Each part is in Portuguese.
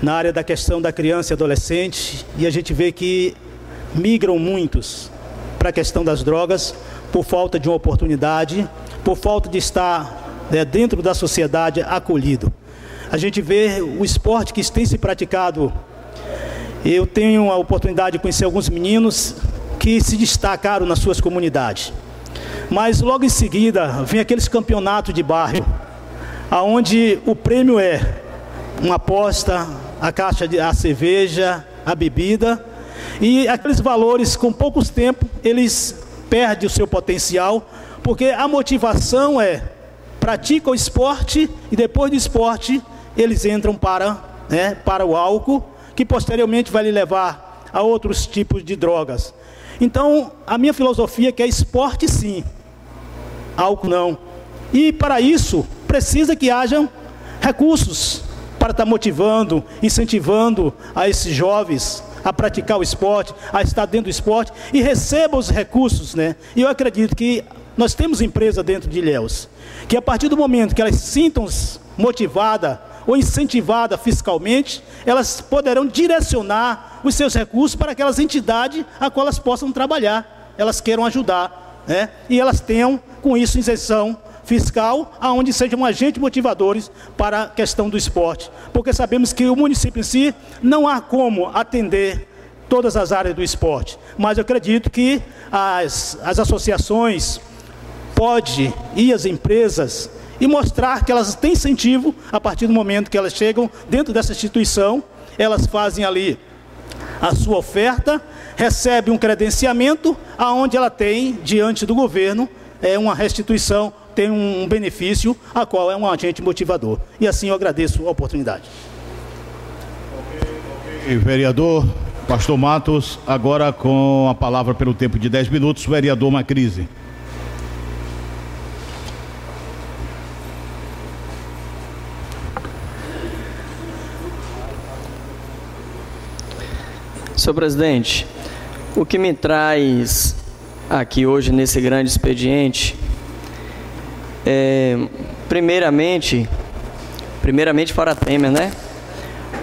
na área da questão da criança e adolescente, e a gente vê que migram muitos para a questão das drogas por falta de uma oportunidade, por falta de estar dentro da sociedade acolhido. A gente vê o esporte que tem se praticado. Eu tenho a oportunidade de conhecer alguns meninos que se destacaram nas suas comunidades. Mas logo em seguida vem aqueles campeonatos de bairro, aonde o prêmio é uma aposta, a cerveja, a bebida, e aqueles valores com poucos tempos eles perdem o seu potencial, porque a motivação é pratica o esporte e depois do esporte eles entram para o álcool, que posteriormente vai lhe levar a outros tipos de drogas. Então, a minha filosofia é que é esporte sim, álcool não. E para isso, precisa que hajam recursos para estar motivando, incentivando a esses jovens a praticar o esporte, a estar dentro do esporte e recebam os recursos, né? E eu acredito que nós temos empresa dentro de Ilhéus, que a partir do momento que elas se sintam motivadas ou incentivadas fiscalmente, elas poderão direcionar os seus recursos para aquelas entidades a qual elas possam trabalhar, elas queiram ajudar, né? E elas tenham com isso isenção fiscal, aonde sejam agentes motivadores para a questão do esporte, porque sabemos que o município em si não há como atender todas as áreas do esporte, mas eu acredito que as associações podem ir às empresas e mostrar que elas têm incentivo a partir do momento que elas chegam dentro dessa instituição, elas fazem ali a sua oferta, recebe um credenciamento, aonde ela tem, diante do governo, uma restituição, tem um benefício, a qual é um agente motivador. E assim eu agradeço a oportunidade. Ok, vereador Pastor Matos, agora com a palavra pelo tempo de 10 minutos, vereador Macrise. Senhor presidente, o que me traz aqui hoje nesse grande expediente é, primeiramente fora Temer, né?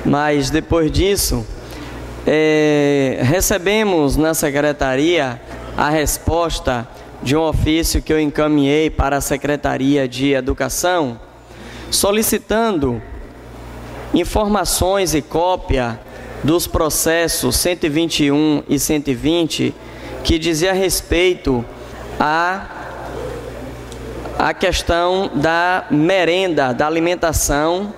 Mas depois disso, recebemos na secretaria a resposta de um ofício que eu encaminhei para a Secretaria de Educação, solicitando informações e cópia dos processos 121 e 120, que dizia respeito à questão da merenda, da alimentação.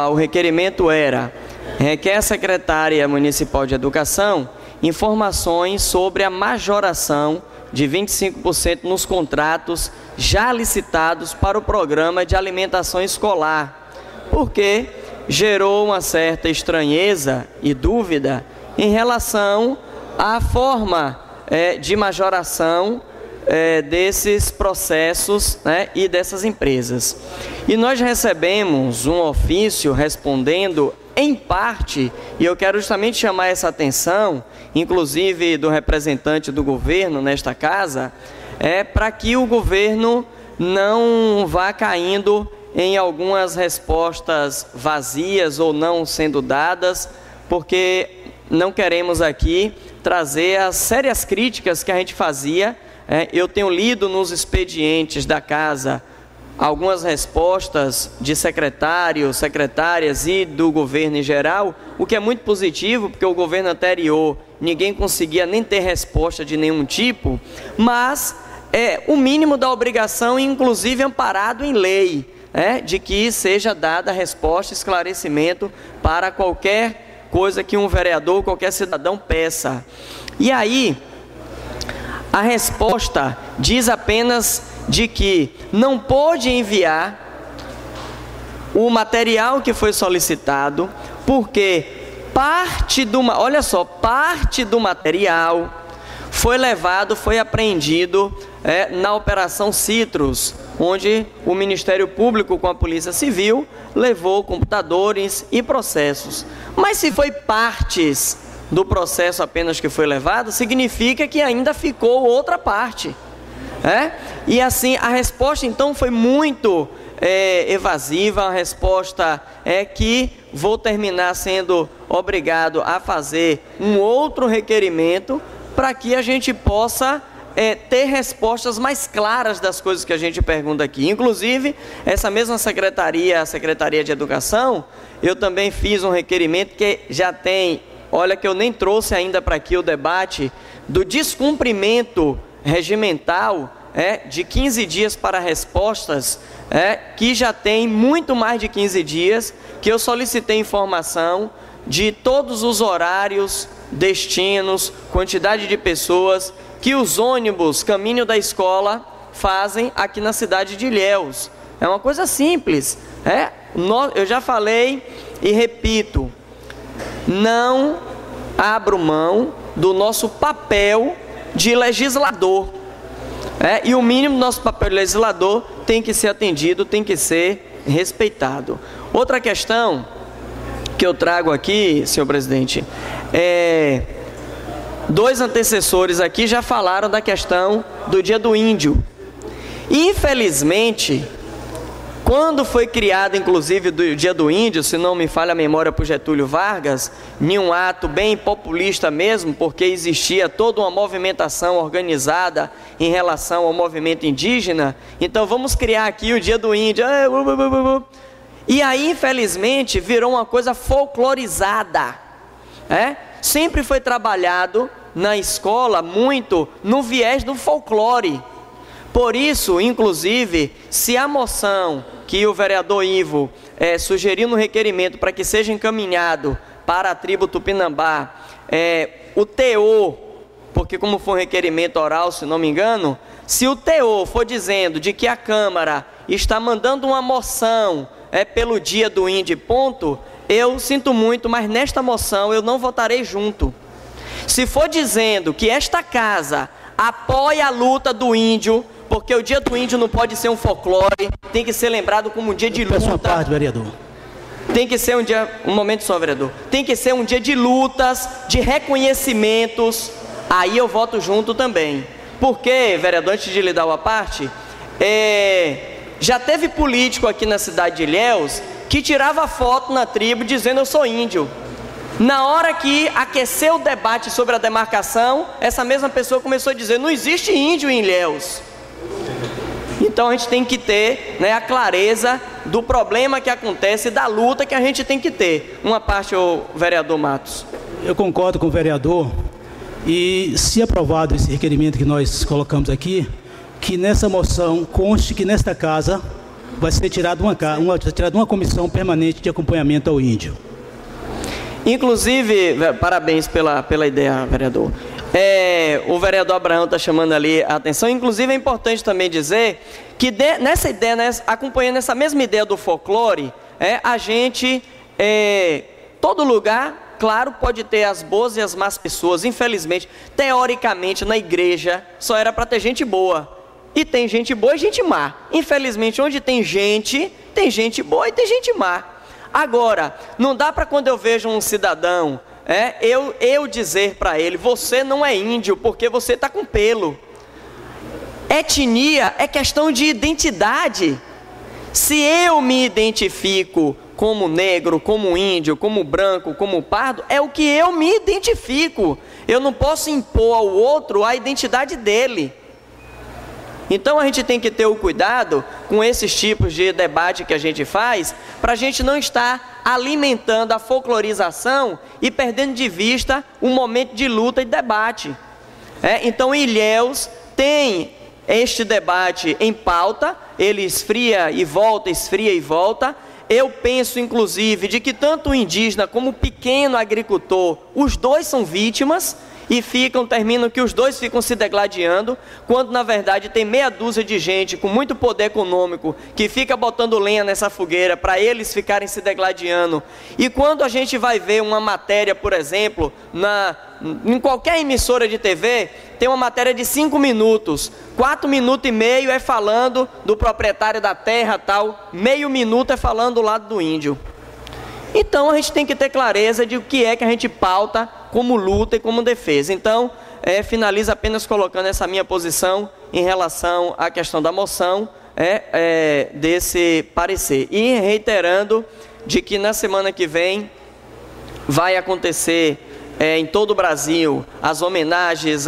O requerimento era: requer a Secretaria Municipal de Educação informações sobre a majoração de 25% nos contratos já licitados para o programa de alimentação escolar, porque gerou uma certa estranheza e dúvida em relação à forma de majoração desses processos, né, e dessas empresas. E nós recebemos um ofício respondendo em parte, e eu quero justamente chamar essa atenção, inclusive do representante do governo nesta casa, para que o governo não vá caindo em algumas respostas vazias ou não sendo dadas, porque não queremos aqui trazer as sérias críticas que a gente fazia. Eu tenho lido nos expedientes da casa algumas respostas de secretários, secretárias e do governo em geral, o que é muito positivo, porque o governo anterior ninguém conseguia nem ter resposta de nenhum tipo, mas é o mínimo da obrigação, inclusive amparado em lei, de que seja dada resposta, esclarecimento para qualquer coisa que um vereador, qualquer cidadão peça. E aí, a resposta diz apenas de que não pode enviar o material que foi solicitado, porque parte do material foi levado, foi apreendido na Operação Citrus, onde o Ministério Público com a Polícia Civil levou computadores e processos. Mas se foi partes do processo apenas que foi levado, significa que ainda ficou outra parte. E assim, a resposta então foi muito evasiva, a resposta que vou terminar sendo obrigado a fazer um outro requerimento para que a gente possa ter respostas mais claras das coisas que a gente pergunta aqui. Inclusive, essa mesma secretaria, a Secretaria de Educação, eu também fiz um requerimento que já tem, olha que eu nem trouxe ainda para aqui o debate, do descumprimento regimental de 15 dias para respostas, que já tem muito mais de 15 dias, que eu solicitei informação de todos os horários, destinos, quantidade de pessoas que os ônibus caminho da escola fazem aqui na cidade de Ilhéus. É uma coisa simples. Eu já falei e repito, não abro mão do nosso papel de legislador. E o mínimo do nosso papel de legislador tem que ser atendido, tem que ser respeitado. Outra questão que eu trago aqui, senhor presidente, dois antecessores aqui já falaram da questão do Dia do Índio. Infelizmente, quando foi criado, inclusive, o Dia do Índio, se não me falha a memória, por Getúlio Vargas, em um ato bem populista mesmo, porque existia toda uma movimentação organizada em relação ao movimento indígena, então vamos criar aqui o Dia do Índio. E aí, infelizmente, virou uma coisa folclorizada. Sempre foi trabalhado na escola muito no viés do folclore. Por isso, inclusive, se a moção que o vereador Ivo sugeriu no requerimento para que seja encaminhado para a tribo Tupinambá, o teor, porque como foi um requerimento oral, se não me engano, se o teor for dizendo de que a Câmara está mandando uma moção pelo Dia do Índio, ponto, eu sinto muito, mas nesta moção eu não votarei junto. Se for dizendo que esta casa apoia a luta do índio, porque o Dia do Índio não pode ser um folclore, tem que ser lembrado como um dia de luta. Peço uma parte, vereador. Tem que ser um dia, um momento só, vereador. Tem que ser um dia de lutas, de reconhecimentos. Aí eu voto junto também. Porque, vereador, antes de lhe dar uma parte, já teve político aqui na cidade de Ilhéus que tirava foto na tribo dizendo eu sou índio. Na hora que aqueceu o debate sobre a demarcação, essa mesma pessoa começou a dizer, não existe índio em Ilhéus. Então a gente tem que ter a clareza do problema que acontece e da luta que a gente tem que ter. Uma parte, o vereador Matos. Eu concordo com o vereador e, se aprovado esse requerimento que nós colocamos aqui, que nessa moção conste que nesta casa vai ser tirada uma comissão permanente de acompanhamento ao índio. Inclusive, parabéns pela ideia, vereador. O vereador Abraão está chamando ali a atenção. Inclusive, é importante também dizer que nessa ideia, acompanhando essa mesma ideia do folclore, a gente, todo lugar, claro, pode ter as boas e as más pessoas. Infelizmente, teoricamente, na igreja, só era para ter gente boa. E tem gente boa e gente má. Infelizmente, onde tem gente boa e tem gente má. Agora, não dá para quando eu vejo um cidadão, eu dizer para ele, você não é índio porque você está com pelo. Etnia é questão de identidade. Se eu me identifico como negro, como índio, como branco, como pardo, é o que eu me identifico. Eu não posso impor ao outro a identidade dele. Então a gente tem que ter o cuidado com esses tipos de debate que a gente faz, para a gente não estar alimentando a folclorização e perdendo de vista um momento de luta e debate. Então Ilhéus tem este debate em pauta, ele esfria e volta, esfria e volta. Eu penso inclusive de que tanto o indígena como o pequeno agricultor, os dois são vítimas, e terminam que os dois ficam se degladiando, quando na verdade tem meia dúzia de gente com muito poder econômico que fica botando lenha nessa fogueira para eles ficarem se degladiando. E quando a gente vai ver uma matéria, por exemplo, em qualquer emissora de TV, tem uma matéria de 5 minutos, 4 minutos e meio é falando do proprietário da terra tal, meio minuto é falando do lado do índio. Então a gente tem que ter clareza de o que é que a gente pauta como luta e como defesa. Então, finalizo apenas colocando essa minha posição em relação à questão da moção desse parecer. E reiterando de que na semana que vem vai acontecer em todo o Brasil as homenagens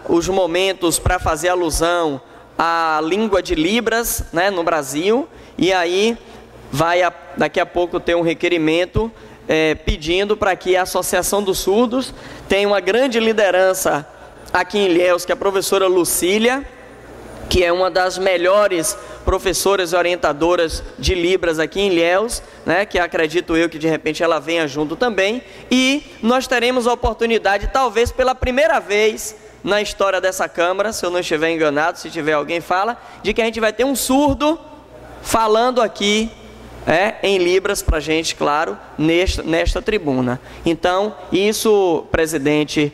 os momentos para fazer alusão à língua de Libras, né, no Brasil, e aí vai daqui a pouco ter um requerimento pedindo para que a Associação dos Surdos tenha uma grande liderança aqui em Ilhéus, que é a professora Lucília, que é uma das melhores professoras e orientadoras de Libras aqui em Ilhéus, né, que acredito eu que de repente ela venha junto também, e nós teremos a oportunidade, talvez pela primeira vez na história dessa Câmara, se eu não estiver enganado, se tiver alguém fala, de que a gente vai ter um surdo falando aqui em Libras para a gente, claro, nesta tribuna. Então, isso, presidente,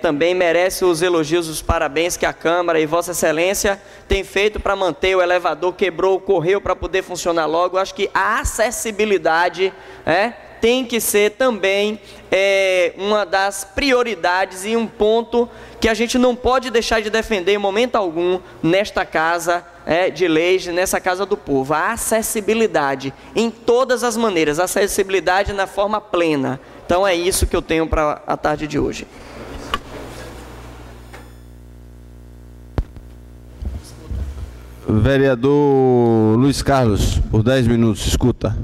também merece os elogios, os parabéns que a Câmara e Vossa Excelência tem feito para manter o elevador, quebrou, correu para poder funcionar logo. Eu acho que a acessibilidade tem que ser também uma das prioridades e um ponto que a gente não pode deixar de defender em momento algum nesta casa de leis, nessa casa do povo. A acessibilidade em todas as maneiras, a acessibilidade na forma plena. Então é isso que eu tenho para a tarde de hoje. Vereador Luiz Carlos, por 10 minutos, escuta.